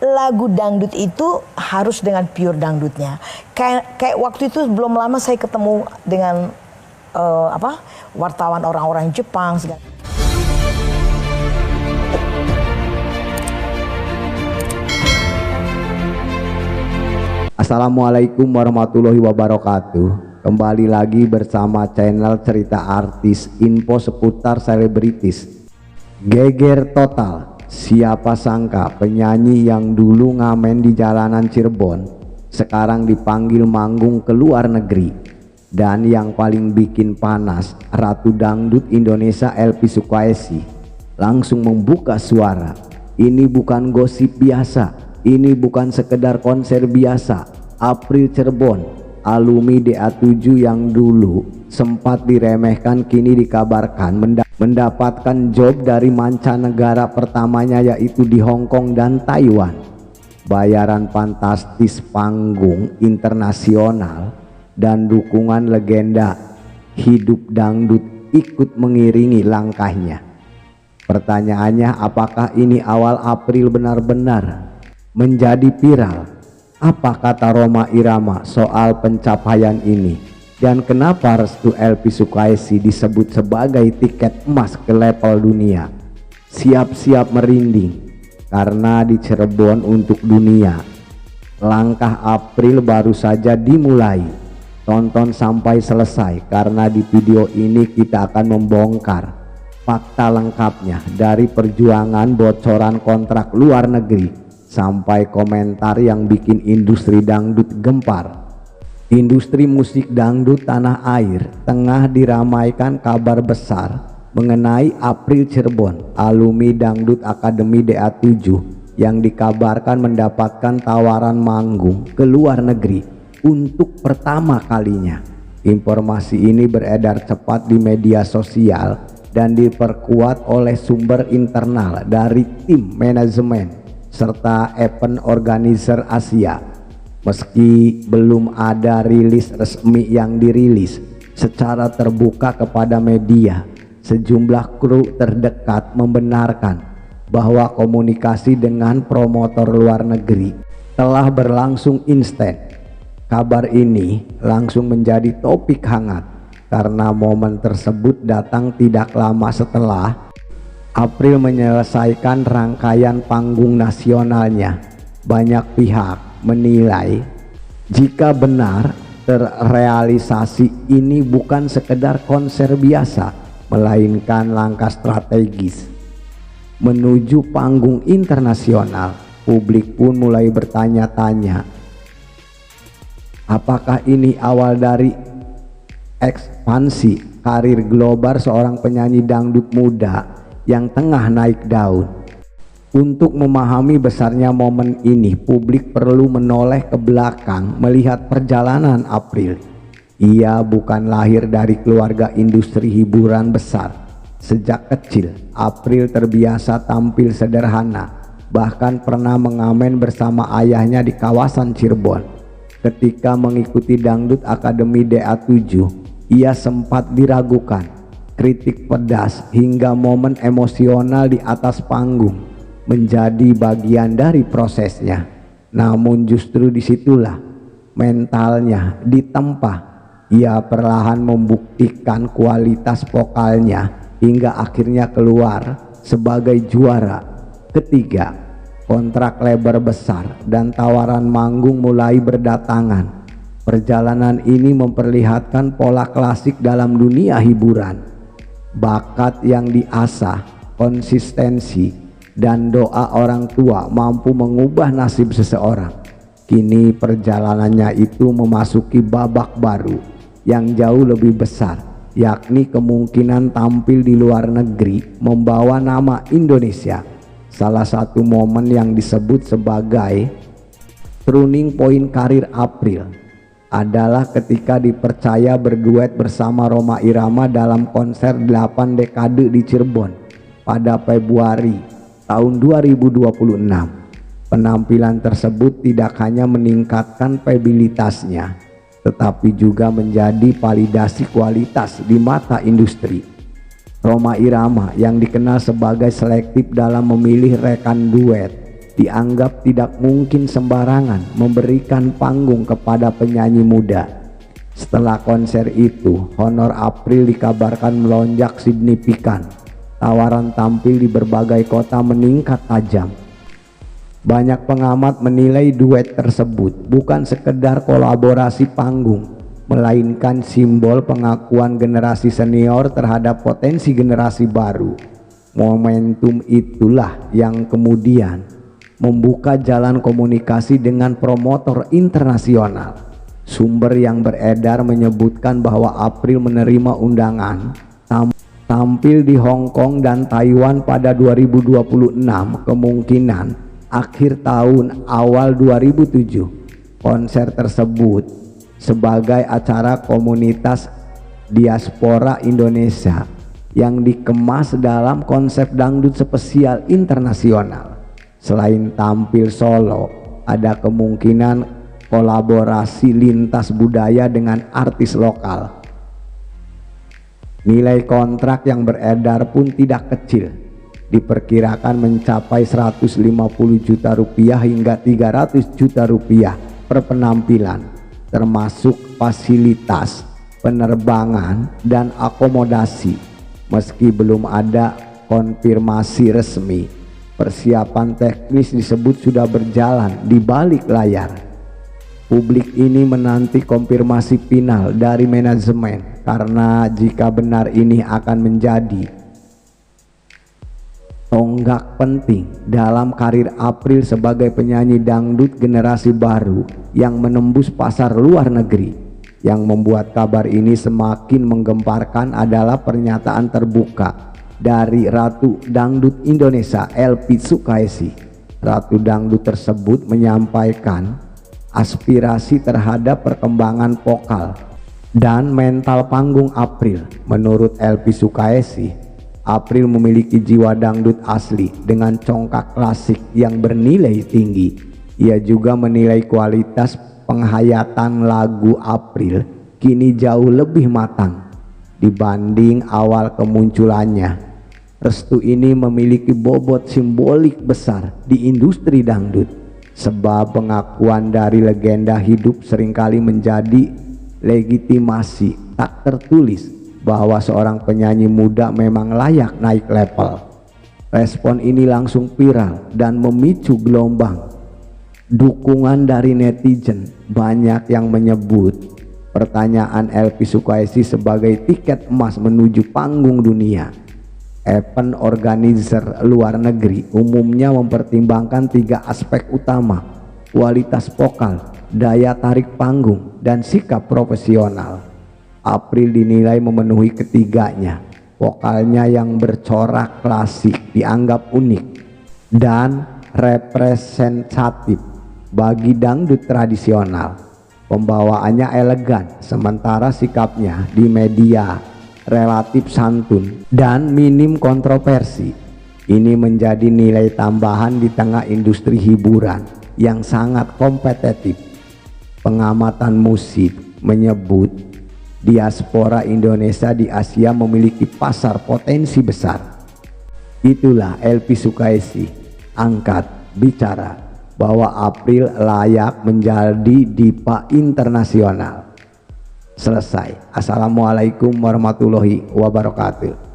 lagu dangdut itu harus dengan pure dangdutnya. Kayak waktu itu belum lama saya ketemu dengan wartawan orang-orang Jepang segala. Assalamualaikum warahmatullahi wabarakatuh. Kembali lagi bersama channel cerita artis, info seputar selebritis. Geger total, siapa sangka penyanyi yang dulu ngamen di jalanan Cirebon sekarang dipanggil manggung ke luar negeri. Dan yang paling bikin panas, Ratu Dangdut Indonesia Elvi Sukaesih langsung membuka suara. Ini bukan gosip biasa, ini bukan sekedar konser biasa. April Cirebon, alumni DA7 yang dulu sempat diremehkan kini dikabarkan mendapatkan job dari mancanegara pertamanya, yaitu di Hong Kong dan Taiwan. Bayaran fantastis, panggung internasional, dan dukungan legenda hidup dangdut ikut mengiringi langkahnya. Pertanyaannya, apakah ini awal April benar-benar menjadi viral? Apa kata Rhoma Irama soal pencapaian ini? Dan kenapa restu Elvi Sukaesih disebut sebagai tiket emas ke level dunia? Siap-siap merinding, karena di Cirebon untuk dunia. Langkah April baru saja dimulai. Tonton sampai selesai, karena di video ini kita akan membongkar fakta lengkapnya, dari perjuangan bocoran kontrak luar negeri sampai komentar yang bikin industri dangdut gempar. Industri musik dangdut tanah air tengah diramaikan kabar besar mengenai April Cirebon, alumni Dangdut Akademi DA7 yang dikabarkan mendapatkan tawaran manggung ke luar negeri untuk pertama kalinya. Informasi ini beredar cepat di media sosial dan diperkuat oleh sumber internal dari tim manajemen serta event organizer Asia. Meski belum ada rilis resmi yang dirilis secara terbuka kepada media, sejumlah kru terdekat membenarkan bahwa komunikasi dengan promotor luar negeri telah berlangsung instan. Kabar ini langsung menjadi topik hangat karena momen tersebut datang tidak lama setelah April menyelesaikan rangkaian panggung nasionalnya. Banyak pihak menilai jika benar terrealisasi ini bukan sekedar konser biasa, melainkan langkah strategis menuju panggung internasional. Publik pun mulai bertanya-tanya, apakah ini awal dari ekspansi karir global seorang penyanyi dangdut muda yang tengah naik daun? Untuk memahami besarnya momen ini, publik perlu menoleh ke belakang melihat perjalanan April. Ia bukan lahir dari keluarga industri hiburan besar. Sejak kecil, April terbiasa tampil sederhana, bahkan pernah mengamen bersama ayahnya di kawasan Cirebon. Ketika mengikuti Dangdut Akademi DA7, ia sempat diragukan, kritik pedas, hingga momen emosional di atas panggung menjadi bagian dari prosesnya. Namun justru disitulah mentalnya ditempa. Ia perlahan membuktikan kualitas vokalnya hingga akhirnya keluar sebagai juara. Ketiga, kontrak lebar besar dan tawaran manggung mulai berdatangan. Perjalanan ini memperlihatkan pola klasik dalam dunia hiburan. Bakat yang diasah, konsistensi, dan doa orang tua mampu mengubah nasib seseorang. Kini perjalanannya itu memasuki babak baru yang jauh lebih besar, yakni kemungkinan tampil di luar negeri membawa nama Indonesia. Salah satu momen yang disebut sebagai turning point karir April adalah ketika dipercaya berduet bersama Rhoma Irama dalam konser 8 dekade di Cirebon pada Februari tahun 2026. Penampilan tersebut tidak hanya meningkatkan kredibilitasnya, tetapi juga menjadi validasi kualitas di mata industri. Rhoma Irama yang dikenal sebagai selektif dalam memilih rekan duet dianggap tidak mungkin sembarangan memberikan panggung kepada penyanyi muda. Setelah konser itu, honor April dikabarkan melonjak signifikan. Tawaran tampil di berbagai kota meningkat tajam. Banyak pengamat menilai duet tersebut bukan sekedar kolaborasi panggung, melainkan simbol pengakuan generasi senior terhadap potensi generasi baru. Momentum itulah yang kemudian membuka jalan komunikasi dengan promotor internasional. Sumber yang beredar menyebutkan bahwa April menerima undangan tampil di Hong Kong dan Taiwan pada 2026, kemungkinan akhir tahun awal 2007. Konser tersebut sebagai acara komunitas diaspora Indonesia yang dikemas dalam konsep dangdut spesial internasional. Selain tampil solo, ada kemungkinan kolaborasi lintas budaya dengan artis lokal. Nilai kontrak yang beredar pun tidak kecil, diperkirakan mencapai 150 juta rupiah hingga 300 juta rupiah per penampilan, termasuk fasilitas penerbangan dan akomodasi. Meski belum ada konfirmasi resmi, persiapan teknis disebut sudah berjalan di balik layar. Publik ini menanti konfirmasi final dari manajemen, karena jika benar ini akan menjadi tonggak penting dalam karir April sebagai penyanyi dangdut generasi baru yang menembus pasar luar negeri. Yang membuat kabar ini semakin menggemparkan adalah pernyataan terbuka dari Ratu Dangdut Indonesia Elpy Sukaesih. Ratu Dangdut tersebut menyampaikan aspirasi terhadap perkembangan vokal dan mental panggung April. Menurut Elpy Sukaesih, April memiliki jiwa dangdut asli dengan congkak klasik yang bernilai tinggi. Ia juga menilai kualitas penghayatan lagu April kini jauh lebih matang dibanding awal kemunculannya. Restu ini memiliki bobot simbolik besar di industri dangdut, sebab pengakuan dari legenda hidup seringkali menjadi legitimasi tak tertulis bahwa seorang penyanyi muda memang layak naik level. Respon ini langsung viral dan memicu gelombang dukungan dari netizen. Banyak yang menyebut pertanyaan Elpy Sukaesih sebagai tiket emas menuju panggung dunia. Event organizer luar negeri umumnya mempertimbangkan 3 aspek utama: kualitas vokal, daya tarik panggung, dan sikap profesional. April dinilai memenuhi ketiganya. Vokalnya yang bercorak klasik dianggap unik dan representatif bagi dangdut tradisional. Pembawaannya elegan, sementara sikapnya di media relatif santun dan minim kontroversi. Ini menjadi nilai tambahan di tengah industri hiburan yang sangat kompetitif. Pengamatan musik menyebut diaspora Indonesia di Asia memiliki pasar potensi besar. Itulah Elpy Sukaesih angkat bicara bahwa April layak menjadi diva internasional. Selesai. Assalamualaikum warahmatullahi wabarakatuh.